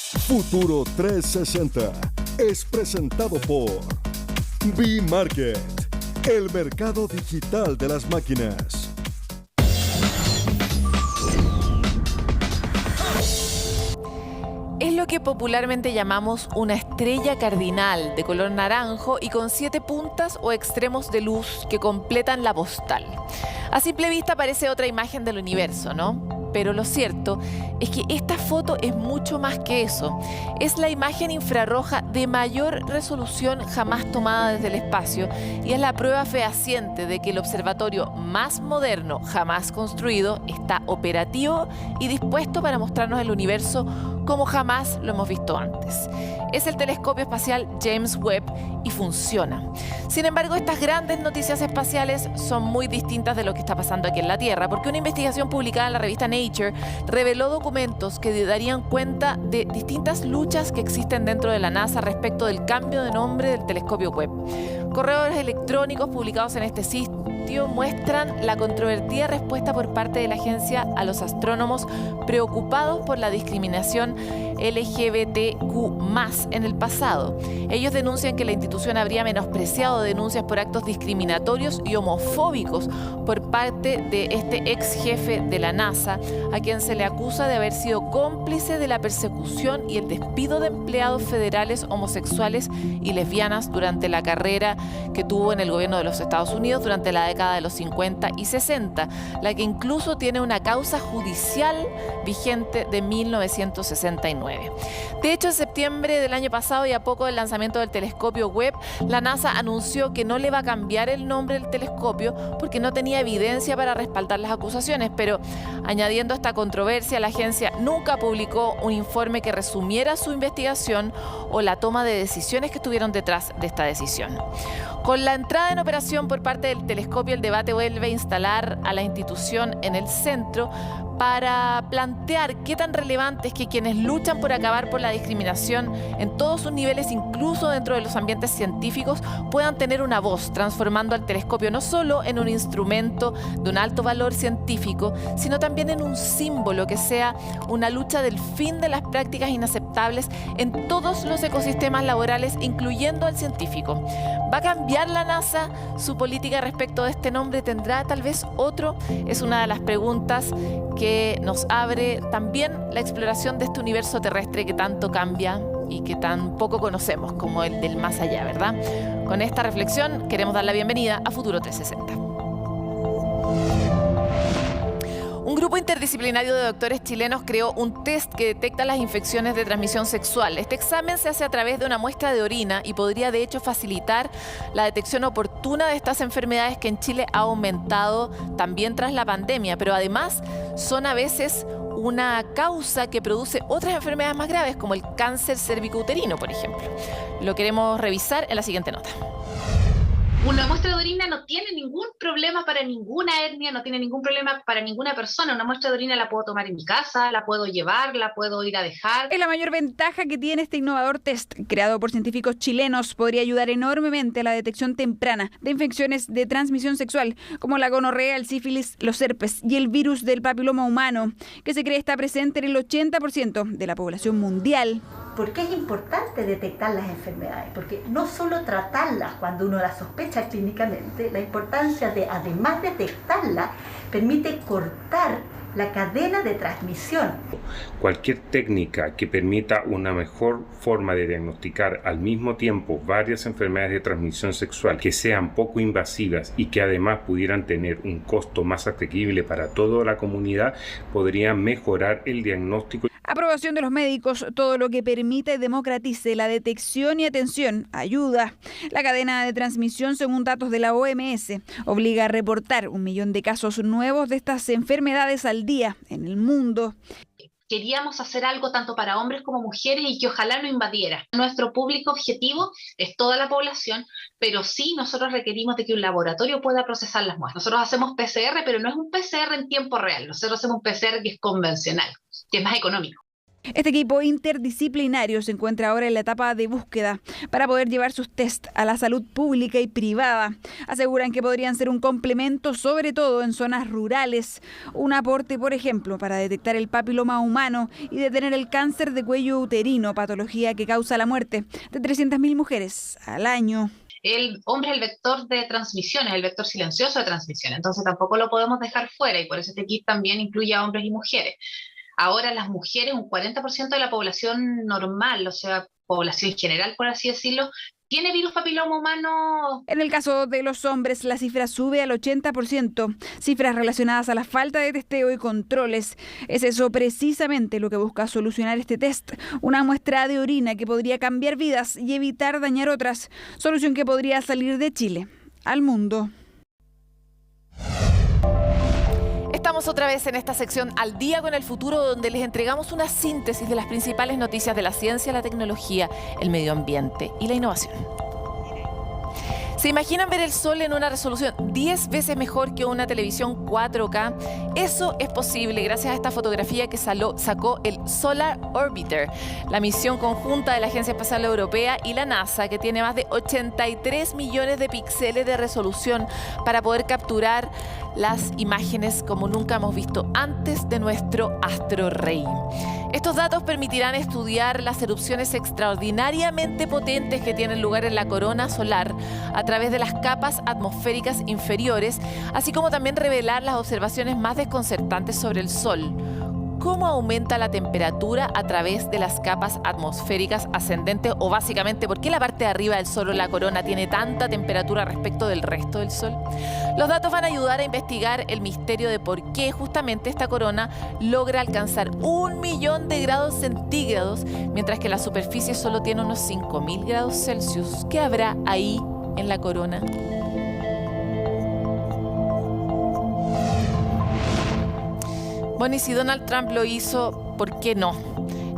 Futuro 360 es presentado por B-Market, el mercado digital de las máquinas. Es lo que popularmente llamamos una estrella cardinal de color naranjo y con 7 puntas o extremos de luz que completan la postal. A simple vista parece otra imagen del universo, ¿no? Pero lo cierto es que esta foto es mucho más que eso. Es la imagen infrarroja de mayor resolución jamás tomada desde el espacio y es la prueba fehaciente de que el observatorio más moderno jamás construido está operativo y dispuesto para mostrarnos el universo como jamás lo hemos visto antes. Es el telescopio espacial James Webb y funciona. Sin embargo, estas grandes noticias espaciales son muy distintas de lo que está pasando aquí en la Tierra, porque una investigación publicada en la revista Nature reveló documentos que darían cuenta de distintas luchas que existen dentro de la NASA respecto del cambio de nombre del telescopio Webb. Correos electrónicos publicados en este sitio muestran la controvertida respuesta por parte de la agencia a los astrónomos preocupados por la discriminación LGBTQ+ en el pasado. Ellos denuncian que la institución habría menospreciado denuncias por actos discriminatorios y homofóbicos por parte de este ex jefe de la NASA, a quien se le acusa de haber sido cómplice de la persecución y el despido de empleados federales homosexuales y lesbianas durante la carrera que tuvo en el gobierno de los Estados Unidos durante la década de los 50 y 60, la que incluso tiene una causa judicial vigente de 1969. De hecho, en septiembre del año pasado y a poco del lanzamiento del telescopio Webb, la NASA anunció que no le va a cambiar el nombre del telescopio porque no tenía evidencia para respaldar las acusaciones, pero añadiendo esta controversia, la agencia nunca publicó un informe que resumiera su investigación o la toma de decisiones que estuvieron detrás de esta decisión. Con la entrada en operación por parte del telescopio, el debate vuelve a instalar a la institución en el centro para plantear qué tan relevante es que quienes luchan por acabar por la discriminación en todos sus niveles, incluso dentro de los ambientes científicos, puedan tener una voz, transformando al telescopio no solo en un instrumento de un alto valor científico, sino también en un símbolo que sea una lucha del fin de las prácticas inaceptables en todos los ecosistemas laborales, incluyendo al científico. ¿Va a cambiar la NASA su política respecto de este nombre? ¿Tendrá tal vez otro? Es una de las preguntas que nos abre también la exploración de este universo terrestre que tanto cambia y que tan poco conocemos como el del más allá, ¿verdad? Con esta reflexión queremos dar la bienvenida a Futuro 360. Un grupo interdisciplinario de doctores chilenos creó un test que detecta las infecciones de transmisión sexual. Este examen se hace a través de una muestra de orina y podría de hecho facilitar la detección oportuna de estas enfermedades que en Chile ha aumentado también tras la pandemia, pero además son a veces una causa que produce otras enfermedades más graves como el cáncer cervicouterino, por ejemplo. Lo queremos revisar en la siguiente nota. Una muestra de orina no tiene ningún problema para ninguna etnia, no tiene ningún problema para ninguna persona. Una muestra de orina la puedo tomar en mi casa, la puedo llevar, la puedo ir a dejar. Es la mayor ventaja que tiene este innovador test, creado por científicos chilenos. Podría ayudar enormemente a la detección temprana de infecciones de transmisión sexual, como la gonorrea, el sífilis, los herpes y el virus del papiloma humano, que se cree está presente en el 80% de la población mundial. ¿Por qué es importante detectar las enfermedades? Porque no solo tratarlas cuando uno las sospecha clínicamente, la importancia de, además detectarlas, permite cortar la cadena de transmisión. Cualquier técnica que permita una mejor forma de diagnosticar al mismo tiempo varias enfermedades de transmisión sexual que sean poco invasivas y que además pudieran tener un costo más asequible para toda la comunidad, podría mejorar el diagnóstico. Aprobación de los médicos, todo lo que permite y democratice la detección y atención ayuda. La cadena de transmisión, según datos de la OMS, obliga a reportar 1 millón de casos nuevos de estas enfermedades al día en el mundo. Queríamos hacer algo tanto para hombres como mujeres y que ojalá no invadiera. Nuestro público objetivo es toda la población, pero sí nosotros requerimos de que un laboratorio pueda procesar las muestras. Nosotros hacemos PCR, pero no es un PCR en tiempo real. Nosotros hacemos un PCR que es convencional, que es más económico. Este equipo interdisciplinario se encuentra ahora en la etapa de búsqueda para poder llevar sus test a la salud pública y privada. Aseguran que podrían ser un complemento, sobre todo en zonas rurales. Un aporte, por ejemplo, para detectar el papiloma humano y detener el cáncer de cuello uterino, patología que causa la muerte de 300.000 mujeres al año. El hombre es el vector de transmisión, es el vector silencioso de transmisión, entonces tampoco lo podemos dejar fuera y por eso este kit también incluye a hombres y mujeres. Ahora las mujeres, un 40% de la población normal, o sea, población general, por así decirlo, tiene virus papiloma humano. En el caso de los hombres, la cifra sube al 80%, cifras relacionadas a la falta de testeo y controles. Es eso precisamente lo que busca solucionar este test, una muestra de orina que podría cambiar vidas y evitar dañar otras, solución que podría salir de Chile al mundo. Estamos otra vez en esta sección Al Día con el Futuro, donde les entregamos una síntesis de las principales noticias de la ciencia, la tecnología, el medio ambiente y la innovación. ¿Se imaginan ver el Sol en una resolución 10 veces mejor que una televisión 4K? Eso es posible gracias a esta fotografía que sacó el Solar Orbiter, la misión conjunta de la Agencia Espacial Europea y la NASA, que tiene más de 83 millones de píxeles de resolución para poder capturar las imágenes como nunca hemos visto antes de nuestro astro rey. Estos datos permitirán estudiar las erupciones extraordinariamente potentes que tienen lugar en la corona solar a través de las capas atmosféricas inferiores, así como también revelar las observaciones más desconcertantes sobre el Sol. ¿Cómo aumenta la temperatura a través de las capas atmosféricas ascendentes? O básicamente, ¿por qué la parte de arriba del Sol o la corona tiene tanta temperatura respecto del resto del Sol? Los datos van a ayudar a investigar el misterio de por qué justamente esta corona logra alcanzar 1 millón de grados centígrados, mientras que la superficie solo tiene unos 5.000 grados Celsius. ¿Qué habrá ahí en la corona? Bueno, y si Donald Trump lo hizo, ¿por qué no?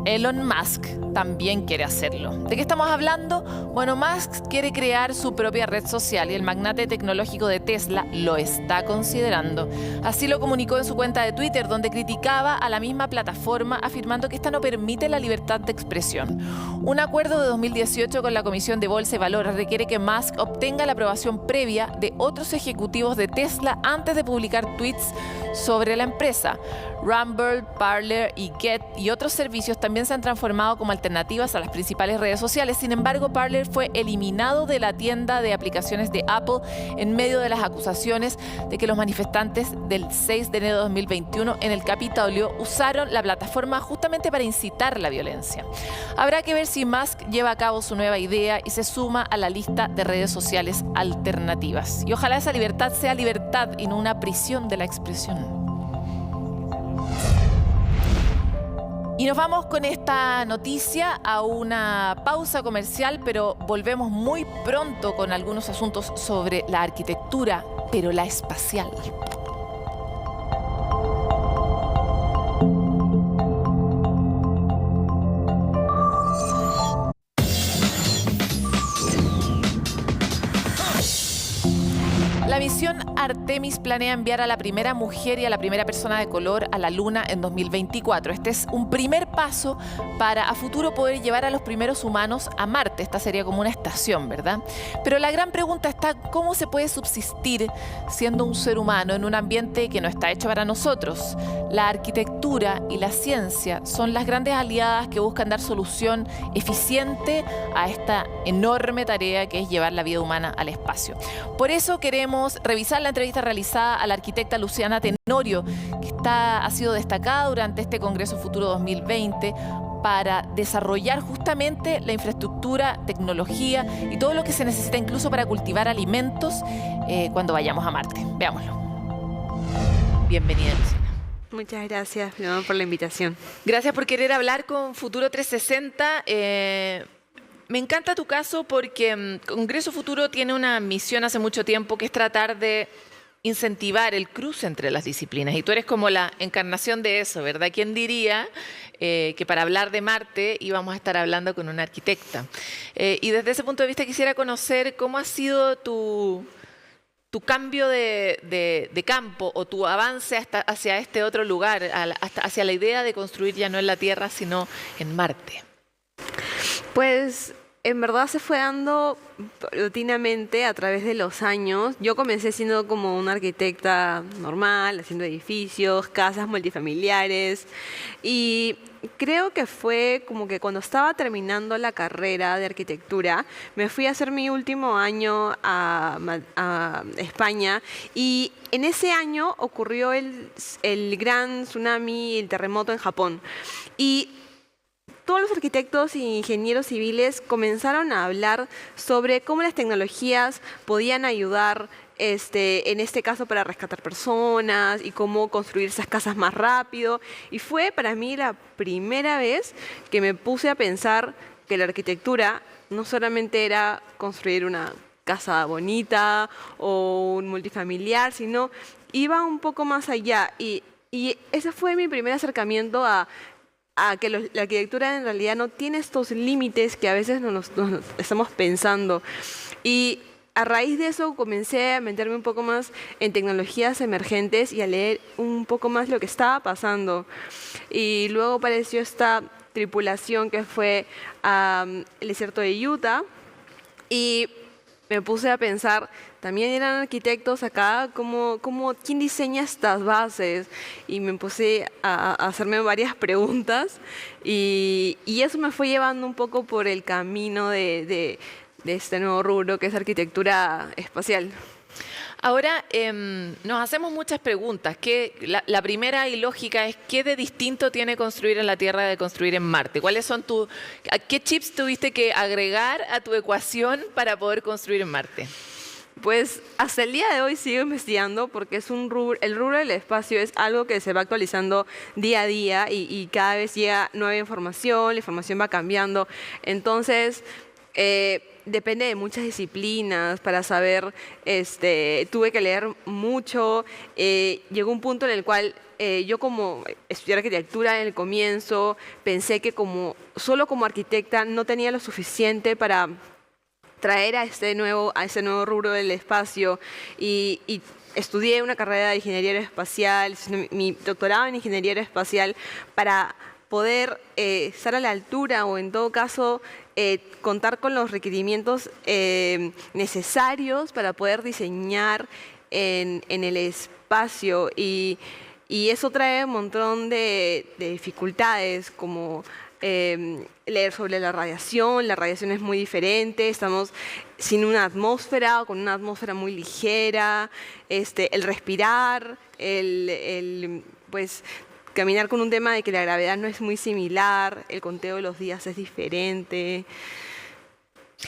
Elon Musk también quiere hacerlo. ¿De qué estamos hablando? Bueno, Musk quiere crear su propia red social y el magnate tecnológico de Tesla lo está considerando. Así lo comunicó en su cuenta de Twitter, donde criticaba a la misma plataforma, afirmando que esta no permite la libertad de expresión. Un acuerdo de 2018 con la Comisión de Bolsa y Valores requiere que Musk obtenga la aprobación previa de otros ejecutivos de Tesla antes de publicar tweets sobre la empresa. Rumble, Parler y Get y otros servicios también se han transformado como alternativas a las principales redes sociales. Sin embargo, Parler fue eliminado de la tienda de aplicaciones de Apple en medio de las acusaciones de que los manifestantes del 6 de enero de 2021 en el Capitolio usaron la plataforma justamente para incitar la violencia. Habrá que ver si Musk lleva a cabo su nueva idea y se suma a la lista de redes sociales alternativas. Y ojalá esa libertad sea libertad y no una prisión de la expresión. Y nos vamos con esta noticia a una pausa comercial, pero volvemos muy pronto con algunos asuntos sobre la arquitectura, pero la espacial. La misión Artemis planea enviar a la primera mujer y a la primera persona de color a la Luna en 2024. Este es un primer paso para a futuro poder llevar a los primeros humanos a Marte. Esta sería como una estación, ¿verdad? Pero la gran pregunta está, ¿cómo se puede subsistir siendo un ser humano en un ambiente que no está hecho para nosotros? La arquitectura y la ciencia son las grandes aliadas que buscan dar solución eficiente a esta enorme tarea que es llevar la vida humana al espacio. Por eso queremos revisar la entrevista realizada a la arquitecta Luciana Tenorio, que ha sido destacada durante este Congreso Futuro 2020 para desarrollar justamente la infraestructura, tecnología y todo lo que se necesita incluso para cultivar alimentos cuando vayamos a Marte. Veámoslo. Bienvenida, Luciana. Muchas gracias, primero, por la invitación. Gracias por querer hablar con Futuro 360. Me encanta tu caso porque Congreso Futuro tiene una misión hace mucho tiempo que es tratar de incentivar el cruce entre las disciplinas. Y tú eres como la encarnación de eso, ¿verdad? ¿Quién diría que para hablar de Marte íbamos a estar hablando con una arquitecta? Y desde ese punto de vista quisiera conocer cómo ha sido tu tu cambio de campo o tu avance hacia este otro lugar, hacia la idea de construir ya no en la Tierra, sino en Marte? Pues en verdad se fue dando rutinamente a través de los años. Yo comencé siendo como una arquitecta normal, haciendo edificios, casas multifamiliares, y creo que fue como que cuando estaba terminando la carrera de arquitectura, me fui a hacer mi último año a España, y en ese año ocurrió el gran tsunami, el terremoto en Japón. Y todos los arquitectos e ingenieros civiles comenzaron a hablar sobre cómo las tecnologías podían ayudar, en este caso, para rescatar personas y cómo construir esas casas más rápido. Y fue para mí la primera vez que me puse a pensar que la arquitectura no solamente era construir una casa bonita o un multifamiliar, sino iba un poco más allá. Y ese fue mi primer acercamiento a que la arquitectura en realidad no tiene estos límites que a veces nos estamos pensando. Y a raíz de eso comencé a meterme un poco más en tecnologías emergentes y a leer un poco más lo que estaba pasando. Y luego apareció esta tripulación que fue al desierto de Utah, y me puse a pensar, también eran arquitectos acá, ¿quién diseña estas bases? Y me puse a hacerme varias preguntas, y eso me fue llevando un poco por el camino de este nuevo rubro que es arquitectura espacial. Ahora, nos hacemos muchas preguntas. La primera y lógica es, ¿qué de distinto tiene construir en la Tierra de construir en Marte? ¿Qué chips tuviste que agregar a tu ecuación para poder construir en Marte? Pues hasta el día de hoy sigo investigando, porque el rubro del espacio es algo que se va actualizando día a día, y cada vez llega nueva información, la información va cambiando. Entonces, depende de muchas disciplinas para saber. Tuve que leer mucho. Llegó un punto en el cual yo, como estudiar arquitectura en el comienzo, pensé que solo como arquitecta no tenía lo suficiente para traer a ese nuevo rubro del espacio, y estudié una carrera de ingeniería aeroespacial, mi doctorado en ingeniería aeroespacial, para poder estar a la altura, o en todo caso contar con los requerimientos necesarios para poder diseñar en el espacio, y eso trae un montón de dificultades, como leer sobre la radiación es muy diferente, estamos sin una atmósfera o con una atmósfera muy ligera, el respirar, pues caminar con un tema de que la gravedad no es muy similar, el conteo de los días es diferente.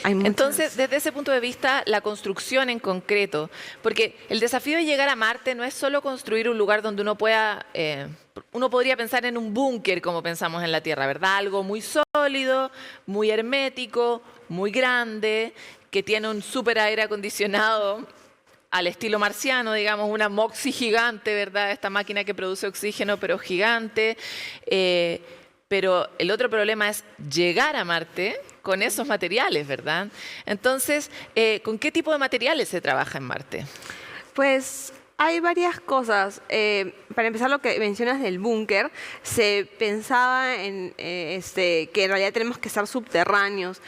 Entonces, desde ese punto de vista, la construcción en concreto, porque el desafío de llegar a Marte no es solo construir un lugar donde uno podría pensar en un búnker como pensamos en la Tierra, ¿verdad? Algo muy sólido, muy hermético, muy grande, que tiene un súper aire acondicionado al estilo marciano, digamos, una MOXIE gigante, ¿verdad? Esta máquina que produce oxígeno, pero gigante. Pero el otro problema es llegar a Marte con esos materiales, ¿verdad? Entonces, ¿con qué tipo de materiales se trabaja en Marte? Pues hay varias cosas. Para empezar, lo que mencionas del búnker, se pensaba en que en realidad tenemos que estar subterráneos.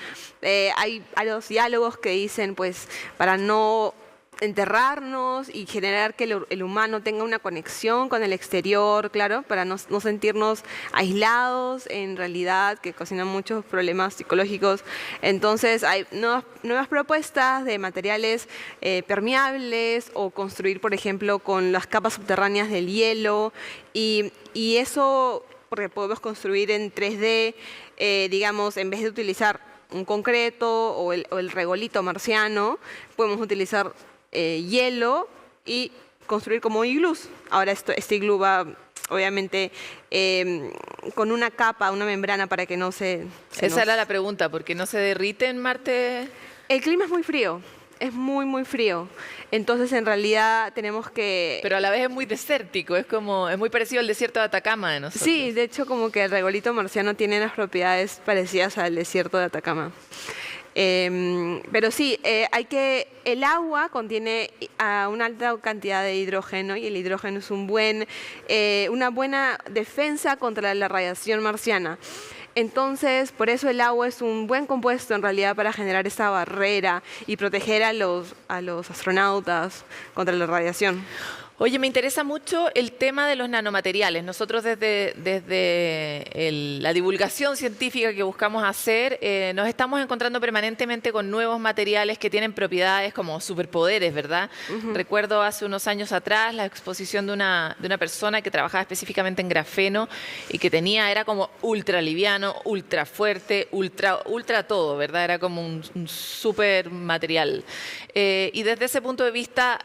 Hay los diálogos que dicen, pues, para no enterrarnos y generar que el humano tenga una conexión con el exterior, claro, para no sentirnos aislados en realidad, que ocasionan muchos problemas psicológicos. Entonces hay nuevas propuestas de materiales permeables, o construir, por ejemplo, con las capas subterráneas del hielo, y eso, porque podemos construir en 3D, digamos, en vez de utilizar un concreto o el regolito marciano, podemos utilizar hielo y construir como iglús. Ahora este iglú va, obviamente, con una capa, una membrana para que no se... Esa era la pregunta, ¿por qué no se derrite en Marte? El clima es muy frío, es muy, muy frío. Entonces, en realidad, tenemos que... Pero a la vez es muy desértico, es muy parecido al desierto de Atacama de nosotros. Sí, de hecho, como que el regolito marciano tiene las propiedades parecidas al desierto de Atacama. Pero sí, el agua contiene una alta cantidad de hidrógeno y el hidrógeno es una buena defensa contra la radiación marciana. Entonces, por eso el agua es un buen compuesto en realidad para generar esta barrera y proteger a los astronautas contra la radiación. Oye, me interesa mucho el tema de los nanomateriales. Nosotros desde la divulgación científica que buscamos hacer, nos estamos encontrando permanentemente con nuevos materiales que tienen propiedades como superpoderes, ¿verdad? Recuerdo hace unos años atrás la exposición de una persona que trabajaba específicamente en grafeno y que era como ultra liviano, ultra fuerte, ultra todo, ¿verdad? Era como un super material. Y desde ese punto de vista,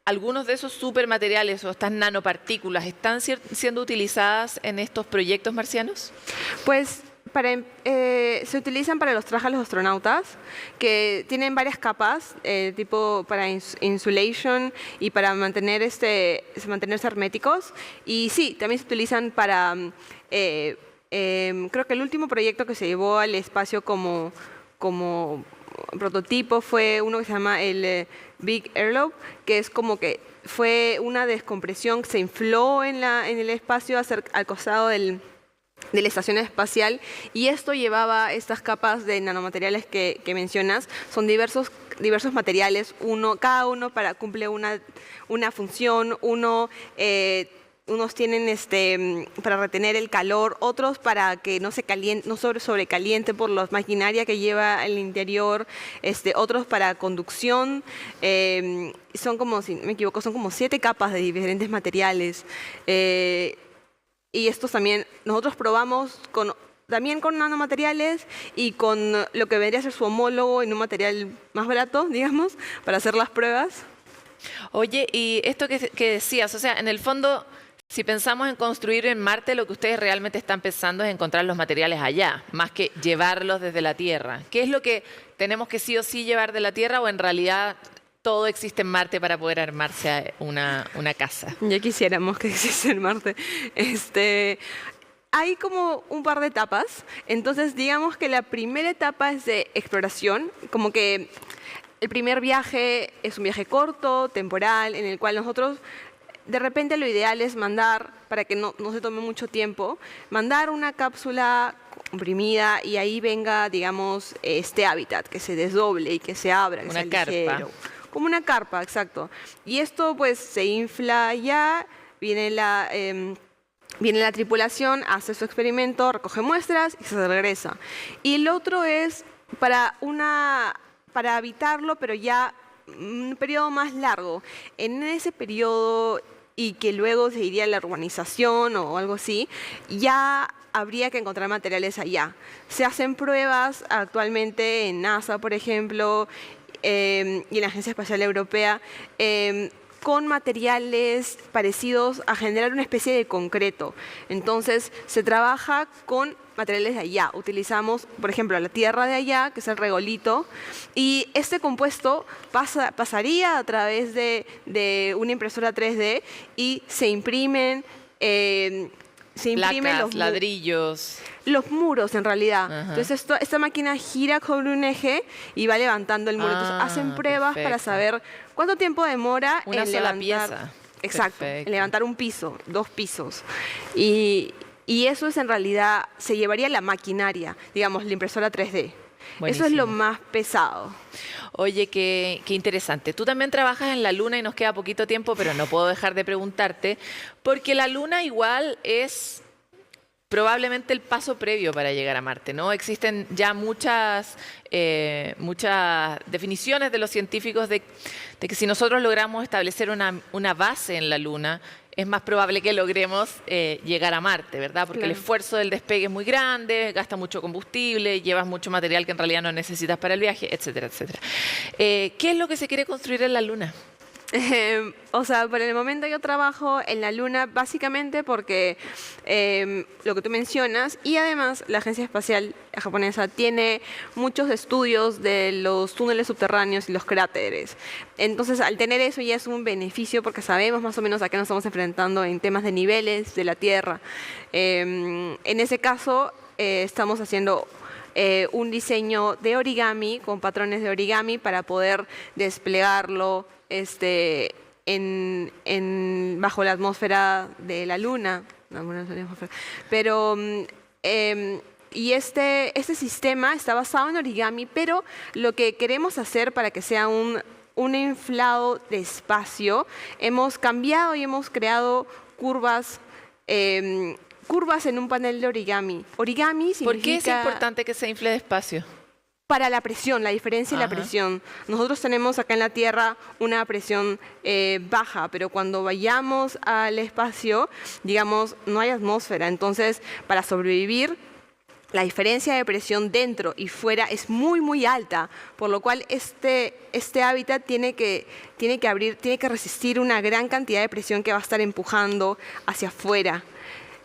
¿algunos de esos supermateriales o estas nanopartículas están siendo utilizadas en estos proyectos marcianos? Pues se utilizan para los trajes de los astronautas, que tienen varias capas, tipo para insulation y para mantenerse herméticos. Y sí, también se utilizan para, creo que el último proyecto que se llevó al espacio como prototipo fue uno que se llama el Big Airlock, que es como que fue una descompresión que se infló en el espacio al costado de la estación espacial, y esto llevaba estas capas de nanomateriales que mencionas. Son diversos materiales, cada uno cumple una función. Unos tienen para retener el calor, otros para que no sobrecaliente por la maquinaria que lleva el interior, otros para conducción. Son como, si no me equivoco, son como 7 capas de diferentes materiales. Y estos también, nosotros probamos también con nanomateriales y con lo que vendría a ser su homólogo en un material más barato, digamos, para hacer las pruebas. Oye, y esto que decías, o sea, en el fondo, si pensamos en construir en Marte, lo que ustedes realmente están pensando es encontrar los materiales allá, más que llevarlos desde la Tierra. ¿Qué es lo que tenemos que sí o sí llevar de la Tierra, o en realidad todo existe en Marte para poder armarse una casa? Ya quisiéramos que existe en Marte. Hay como un par de etapas. Entonces, digamos que la primera etapa es de exploración, como que el primer viaje es un viaje corto, temporal, en el cual nosotros, de repente, lo ideal es mandar, para que no se tome mucho tiempo, mandar una cápsula comprimida y ahí venga, digamos, este hábitat, que se desdoble y que se abra, que sea ligero. Como una carpa, exacto. Y esto pues se infla ya, viene la tripulación, hace su experimento, recoge muestras y se regresa. Y el otro es para habitarlo, pero ya un periodo más largo. En ese periodo, y que luego se iría a la urbanización o algo así, ya habría que encontrar materiales allá. Se hacen pruebas actualmente en NASA, por ejemplo, y en la Agencia Espacial Europea, con materiales parecidos a generar una especie de concreto. Entonces, se trabaja con materiales de allá. Utilizamos, por ejemplo, la tierra de allá, que es el regolito, y este compuesto pasaría a través de una impresora 3D y se imprimen placas, ladrillos. Los muros, en realidad. Ajá. Entonces, esta máquina gira sobre un eje y va levantando el muro. Entonces, hacen pruebas para saber cuánto tiempo demora una en sola levantar. pieza. Exacto, Perfecto. en levantar un piso, 2 pisos. Y eso es, en realidad, se llevaría la maquinaria, digamos, la impresora 3D. Buenísimo. Eso es lo más pesado. Oye, qué interesante. Tú también trabajas en la Luna y nos queda poquito tiempo, pero no puedo dejar de preguntarte, porque la Luna igual es probablemente el paso previo para llegar a Marte, ¿no? Existen ya muchas definiciones de los científicos de que si nosotros logramos establecer una base en la Luna, es más probable que logremos llegar a Marte, ¿verdad? Porque Claro. el esfuerzo del despegue es muy grande, gasta mucho combustible, llevas mucho material que en realidad no necesitas para el viaje, etcétera, etcétera. ¿Qué es lo que se quiere construir en la Luna? O sea, por el momento yo trabajo en la Luna básicamente porque lo que tú mencionas, y además la Agencia Espacial Japonesa tiene muchos estudios de los túneles subterráneos y los cráteres. Entonces, al tener eso ya es un beneficio porque sabemos más o menos a qué nos estamos enfrentando en temas de niveles de la Tierra. En ese caso, estamos haciendo un diseño de origami, con patrones de origami para poder desplegarlo bajo la atmósfera de la Luna. Pero y este sistema está basado en origami, pero lo que queremos hacer para que sea un inflado de espacio, hemos cambiado y hemos creado curvas en un panel de origami. Origami significa... ¿Por qué es importante que se infle de espacio? Para la presión, la diferencia y la presión. Nosotros tenemos acá en la Tierra una presión baja, pero cuando vayamos al espacio, digamos, no hay atmósfera. Entonces, para sobrevivir, la diferencia de presión dentro y fuera es muy, muy alta, por lo cual este hábitat tiene que resistir una gran cantidad de presión que va a estar empujando hacia afuera.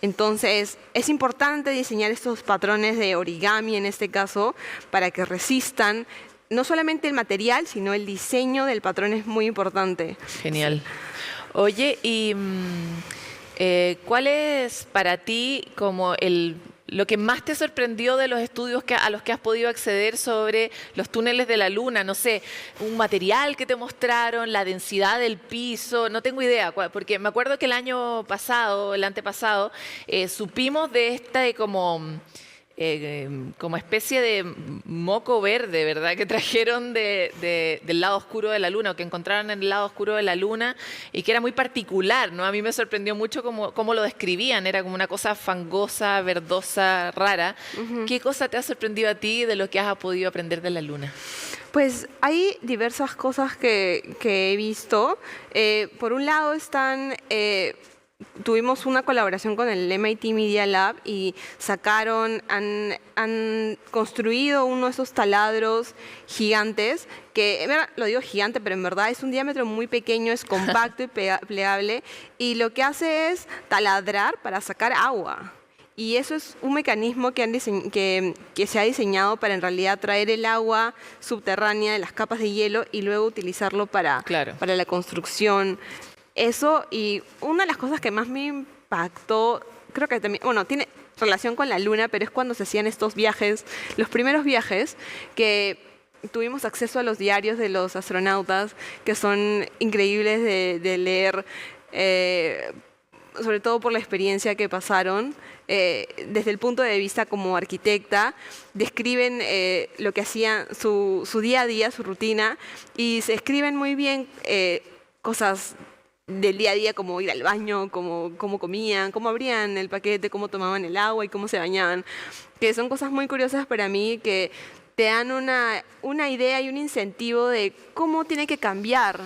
Entonces, es importante diseñar estos patrones de origami, en este caso, para que resistan no solamente el material, sino el diseño del patrón es muy importante. Genial. Oye, y ¿cuál es para ti como lo que más te sorprendió de los estudios a los que has podido acceder sobre los túneles de la Luna? No sé, un material que te mostraron, la densidad del piso, no tengo idea, porque me acuerdo que el año pasado, el antepasado, supimos de esta como especie de moco verde, ¿verdad? Que trajeron del lado oscuro de la Luna, o que encontraron en el lado oscuro de la Luna, y que era muy particular, ¿no? A mí me sorprendió mucho cómo lo describían, era como una cosa fangosa, verdosa, rara. ¿Qué cosa te ha sorprendido a ti de lo que has podido aprender de la Luna? Pues hay diversas cosas que he visto. Por un lado tuvimos una colaboración con el MIT Media Lab y han construido uno de esos taladros gigantes, que lo digo gigante, pero en verdad es un diámetro muy pequeño, es compacto y plegable, y lo que hace es taladrar para sacar agua. Y eso es un mecanismo que se ha diseñado para en realidad traer el agua subterránea de las capas de hielo y luego utilizarlo para la construcción. Eso, y una de las cosas que más me impactó, creo que también, tiene relación con la Luna, pero es cuando se hacían estos viajes, los primeros viajes, que tuvimos acceso a los diarios de los astronautas, que son increíbles de leer, sobre todo por la experiencia que pasaron. Desde el punto de vista como arquitecta, describen lo que hacían, su día a día, su rutina, y se escriben muy bien cosas del día a día, como ir al baño, cómo comían, cómo abrían el paquete, cómo tomaban el agua y cómo se bañaban, que son cosas muy curiosas para mí, que te dan una idea y un incentivo de cómo tiene que cambiar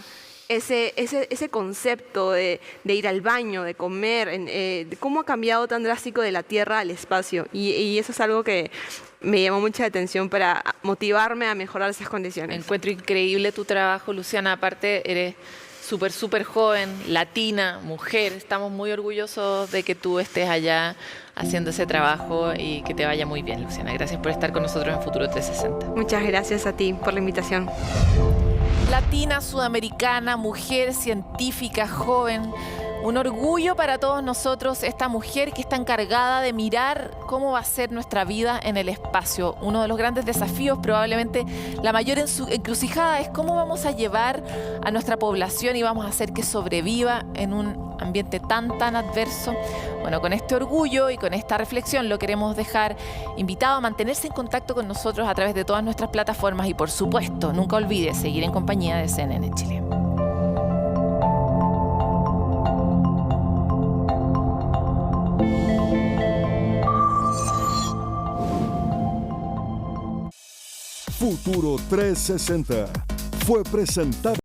ese concepto de ir al baño, de comer, de cómo ha cambiado tan drástico de la Tierra al espacio. Y eso es algo que me llamó mucha atención para motivarme a mejorar esas condiciones. Encuentro increíble tu trabajo, Luciana. Aparte, eres súper joven, latina, mujer. Estamos muy orgullosos de que tú estés allá haciendo ese trabajo y que te vaya muy bien, Luciana. Gracias por estar con nosotros en Futuro 360. Muchas gracias a ti por la invitación. Latina, sudamericana, mujer, científica, joven. Un orgullo para todos nosotros esta mujer que está encargada de mirar cómo va a ser nuestra vida en el espacio. Uno de los grandes desafíos, probablemente la mayor encrucijada, es cómo vamos a llevar a nuestra población y vamos a hacer que sobreviva en un ambiente tan adverso. Bueno, con este orgullo y con esta reflexión lo queremos dejar invitado a mantenerse en contacto con nosotros a través de todas nuestras plataformas y, por supuesto, nunca olvide seguir en compañía de CNN Chile. Futuro 360 fue presentado